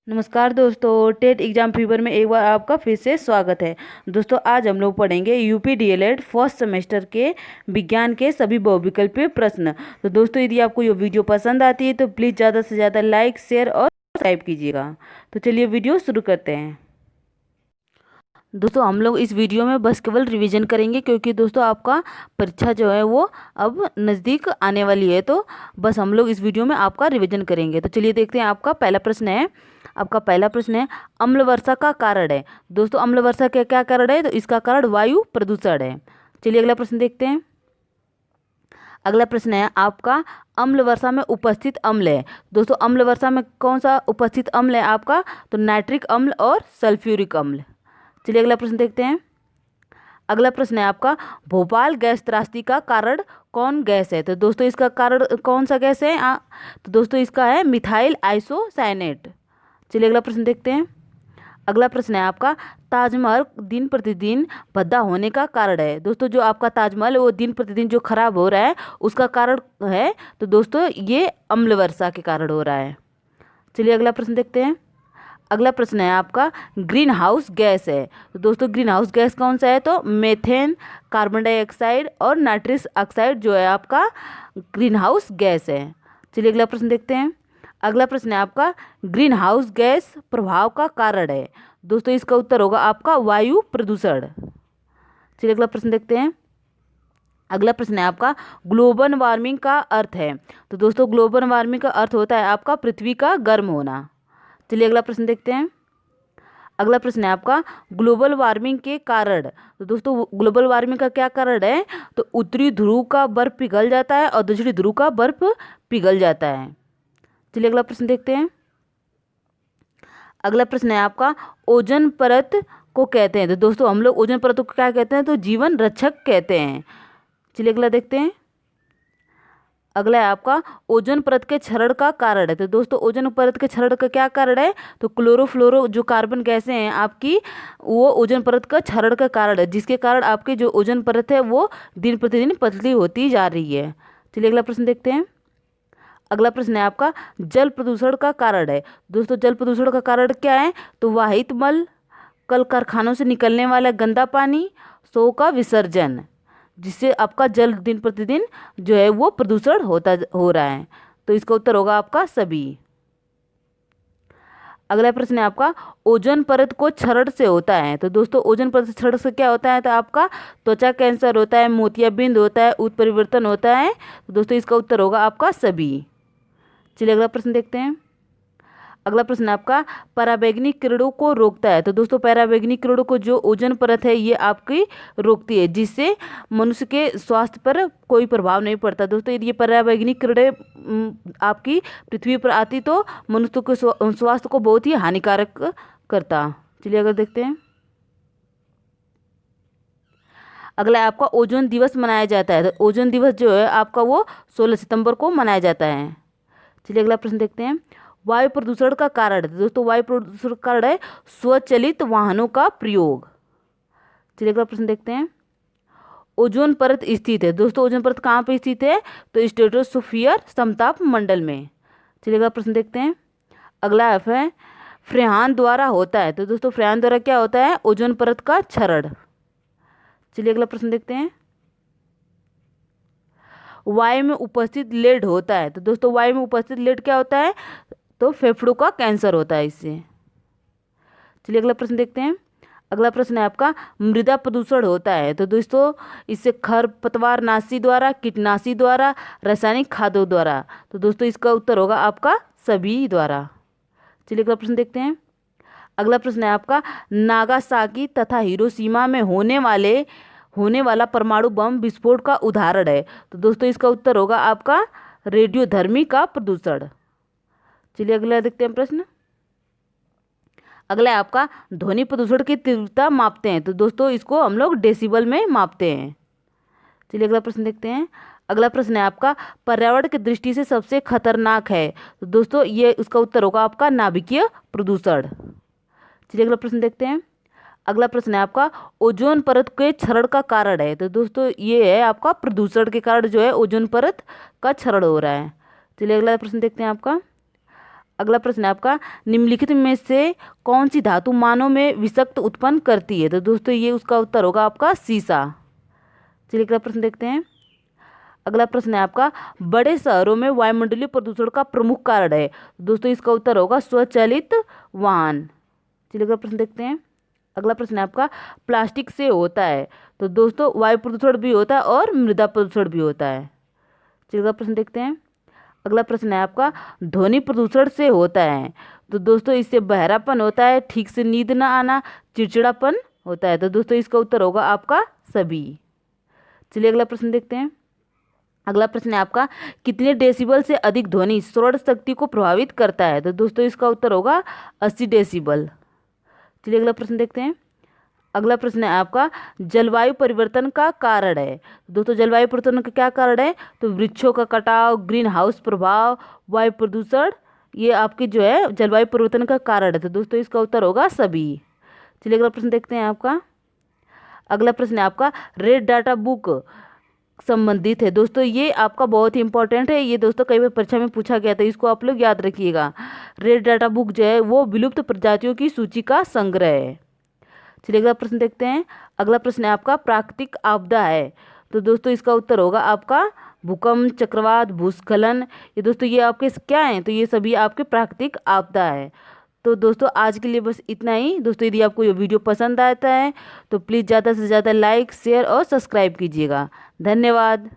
नमस्कार दोस्तों, TET exam fever में एक बार आपका फिर से स्वागत है। दोस्तों, आज हम लोग पढ़ेंगे यूपी डीएलएड फर्स्ट सेमेस्टर के विज्ञान के सभी बहुविकल्पीय प्रश्न। तो दोस्तों, यदि आपको ये वीडियो पसंद आती है तो प्लीज़ ज़्यादा से ज़्यादा लाइक, शेयर और सब्सक्राइब कीजिएगा। तो चलिए वीडियो शुरू करते हैं। दोस्तों, हम लोग इस वीडियो में बस केवल रिवीजन करेंगे, क्योंकि दोस्तों आपका परीक्षा जो है वो अब नज़दीक आने वाली है। तो बस हम लोग इस वीडियो में आपका रिवीजन करेंगे। तो चलिए देखते हैं। आपका पहला प्रश्न है, आपका पहला प्रश्न है, अम्ल वर्षा का कारण है। दोस्तों, अम्ल वर्षा का क्या कारण है? तो इसका कारण वायु प्रदूषण है। चलिए अगला प्रश्न देखते हैं। अगला प्रश्न है आपका, अम्ल वर्षा में उपस्थित अम्ल है। दोस्तों, अम्ल वर्षा में कौन सा उपस्थित अम्ल है आपका? तो नाइट्रिक अम्ल और सल्फ्यूरिक अम्ल। चलिए अगला प्रश्न देखते हैं। अगला प्रश्न है आपका, भोपाल गैस त्रासदी का कारण कौन गैस है? तो दोस्तों इसका कारण कौन सा गैस है? तो दोस्तों इसका है मिथाइल आइसोसाइनेट। चलिए अगला प्रश्न देखते हैं। अगला प्रश्न है आपका, ताजमहल दिन प्रतिदिन भद्दा होने का कारण है। दोस्तों, जो आपका ताजमहल है वो दिन प्रतिदिन जो खराब हो रहा है उसका कारण है, तो दोस्तों ये अम्ल वर्षा के कारण हो रहा है। चलिए अगला प्रश्न देखते हैं। अगला प्रश्न है आपका, ग्रीन हाउस गैस है। तो दोस्तों ग्रीन हाउस गैस कौन सा है? तो मेथेन, कार्बन डाइऑक्साइड और नाइट्रस ऑक्साइड जो है आपका ग्रीन हाउस गैस है। चलिए अगला प्रश्न देखते हैं। अगला प्रश्न है आपका, ग्रीन हाउस गैस प्रभाव का कारण है। दोस्तों इसका उत्तर होगा आपका वायु प्रदूषण। चलिए अगला प्रश्न देखते हैं। अगला प्रश्न है आपका, ग्लोबल वार्मिंग का अर्थ है। तो दोस्तों ग्लोबल वार्मिंग का अर्थ होता है आपका पृथ्वी का गर्म होना। चलिए अगला प्रश्न देखते हैं। अगला प्रश्न है आपका, ग्लोबल वार्मिंग के कारण। तो दोस्तों ग्लोबल वार्मिंग का क्या कारण है? तो उत्तरी ध्रुव का बर्फ पिघल जाता है और दक्षिणी ध्रुव का बर्फ पिघल जाता है। चलिए अगला प्रश्न देखते हैं। अगला प्रश्न है आपका, ओजोन परत को कहते हैं। तो दोस्तों हम लोग ओजोन परत को क्या कहते हैं? तो जीवन रक्षक कहते हैं। चलिए अगला देखते हैं। अगला है आपका, ओजोन परत के क्षरण का कारण है। तो दोस्तों ओजोन परत के क्षरण का क्या कारण है? तो क्लोरोफ्लोरो जो कार्बन गैसें हैं आपकी, वो ओजोन परत का क्षरण का कारण है, जिसके कारण आपकी जो ओजोन परत है वो दिन प्रतिदिन पतली होती जा रही है। चलिए अगला प्रश्न देखते हैं। अगला प्रश्न है आपका, जल प्रदूषण का कारण है। दोस्तों जल प्रदूषण का कारण क्या है? तो वाहित मल, कल कारखानों से निकलने वाला गंदा पानी, शव का विसर्जन, जिससे आपका जल दिन प्रतिदिन जो है वो प्रदूषण हो रहा है। तो इसका उत्तर होगा आपका सभी। अगला प्रश्न है आपका, ओजोन परत को क्षरण से होता है। तो दोस्तों ओजोन परत क्षरण से क्या होता है? तो आपका त्वचा कैंसर होता है, मोतियाबिंद होता है, उत्परिवर्तन होता है। तो दोस्तों इसका उत्तर होगा आपका सभी। चलिए अगला प्रश्न देखते हैं। अगला प्रश्न आपका, पराबैंगनी किरणों को रोकता है। तो दोस्तों पराबैंगनी किरणों को जो ओजोन परत है ये आपकी रोकती है, जिससे मनुष्य के स्वास्थ्य पर कोई प्रभाव नहीं पड़ता। दोस्तों यदि ये पराबैंगनी किरणें आपकी पृथ्वी पर आती तो मनुष्य के स्वास्थ्य को बहुत ही हानिकारक करता। चलिए अगर देखते हैं। अगला है आपका, ओजोन दिवस मनाया जाता है। तो ओजोन दिवस जो है आपका वो 16 सितंबर को मनाया जाता है। चलिए अगला प्रश्न देखते हैं। वायु प्रदूषण का कारण है। दोस्तों वायु प्रदूषण का कारण है स्वचालित वाहनों का प्रयोग। चलिए अगला प्रश्न देखते हैं। ओजोन परत स्थित है। दोस्तों ओजोन परत कहाँ पे स्थित है? तो स्ट्रेटोस्फियर समताप मंडल में। चलिए अगला प्रश्न देखते हैं। अगला है, फ्रेहान द्वारा होता है। तो दोस्तों फ्रेहान द्वारा क्या होता है? ओजोन परत का क्षरण। चलिए अगला प्रश्न देखते हैं। वायु में उपस्थित लेड होता है। तो दोस्तों वायु में उपस्थित लेड क्या होता है? तो फेफड़ों का कैंसर होता है इससे। चलिए अगला प्रश्न देखते हैं। अगला प्रश्न है आपका, मृदा प्रदूषण होता है। तो दोस्तों इससे खरपतवार नाशी द्वारा, कीटनाशी द्वारा, रासायनिक खादों द्वारा। तो दोस्तों इसका उत्तर होगा आपका सभी द्वारा। चलिए अगला प्रश्न देखते हैं। अगला प्रश्न है आपका, नागासाकी तथा हिरोशिमा में होने वाला परमाणु बम विस्फोट का उदाहरण है। तो दोस्तों इसका उत्तर होगा आपका रेडियोधर्मी का प्रदूषण। चलिए अगला देखते हैं प्रश्न। अगला है आपका, ध्वनि प्रदूषण की तीव्रता मापते हैं। तो दोस्तों इसको हम लोग डेसिबल में मापते हैं। चलिए अगला प्रश्न देखते हैं। अगला प्रश्न है आपका, पर्यावरण की दृष्टि से सबसे खतरनाक है। तो दोस्तों ये उसका उत्तर होगा आपका नाभिकीय प्रदूषण। चलिए अगला प्रश्न देखते हैं। अगला प्रश्न है आपका, ओजोन परत के क्षरण का कारण है। तो दोस्तों ये है आपका प्रदूषण के कारण जो है ओजोन परत का क्षरण हो रहा है। चलिए अगला प्रश्न देखते हैं आपका। अगला प्रश्न है आपका, निम्नलिखित में से कौन सी धातु मानव में विषाक्त उत्पन्न करती है? तो दोस्तों ये उसका उत्तर होगा आपका शीशा। चलिए अगला प्रश्न देखते हैं। अगला प्रश्न है आपका, बड़े शहरों में वायुमंडलीय प्रदूषण का प्रमुख कारण है? दोस्तों इसका उत्तर होगा स्वचालित वाहन। चलिए अगला प्रश्न देखते हैं। अगला प्रश्न है आपका, प्लास्टिक से होता है? तो दोस्तों वायु प्रदूषण भी होता है और मृदा प्रदूषण भी होता है। चलिए अगला प्रश्न देखते हैं। अगला प्रश्न है आपका, ध्वनि प्रदूषण से होता है? तो दोस्तों इससे बहरापन होता है, ठीक से नींद ना आना, चिड़चिड़ापन होता है। तो दोस्तों इसका उत्तर होगा आपका सभी। चलिए अगला प्रश्न देखते हैं। अगला प्रश्न है आपका, कितने डेसिबल से अधिक ध्वनि श्रवण शक्ति को प्रभावित करता है? तो दोस्तों इसका उत्तर होगा 80 डेसिबल। चलिए अगला प्रश्न देखते हैं। अगला प्रश्न है आपका, जलवायु परिवर्तन का कारण है? दोस्तों जलवायु परिवर्तन का क्या कारण है? तो वृक्षों का कटाव, ग्रीन हाउस प्रभाव, वायु प्रदूषण, ये आपके जो है जलवायु परिवर्तन का कारण है। तो दोस्तों इसका उत्तर होगा सभी। चलिए अगला प्रश्न देखते हैं आपका। अगला प्रश्न है आपका, रेड डाटा बुक संबंधित है? दोस्तों ये आपका बहुत ही इंपॉर्टेंट है, ये दोस्तों कई बार परीक्षा में पूछा गया था, इसको आप लोग याद रखिएगा। रेड डाटा बुक जो है वो विलुप्त प्रजातियों की सूची का संग्रह है। चलिए अगला प्रश्न देखते हैं। अगला प्रश्न है आपका, प्राकृतिक आपदा है? तो दोस्तों इसका उत्तर होगा आपका भूकंप, चक्रवात, भूस्खलन। ये दोस्तों ये आपके क्या हैं? तो ये सभी आपके प्राकृतिक आपदा है। तो दोस्तों आज के लिए बस इतना ही। दोस्तों यदि आपको ये वीडियो पसंद आता है तो प्लीज़ ज़्यादा से ज़्यादा लाइक, शेयर और सब्सक्राइब कीजिएगा। धन्यवाद।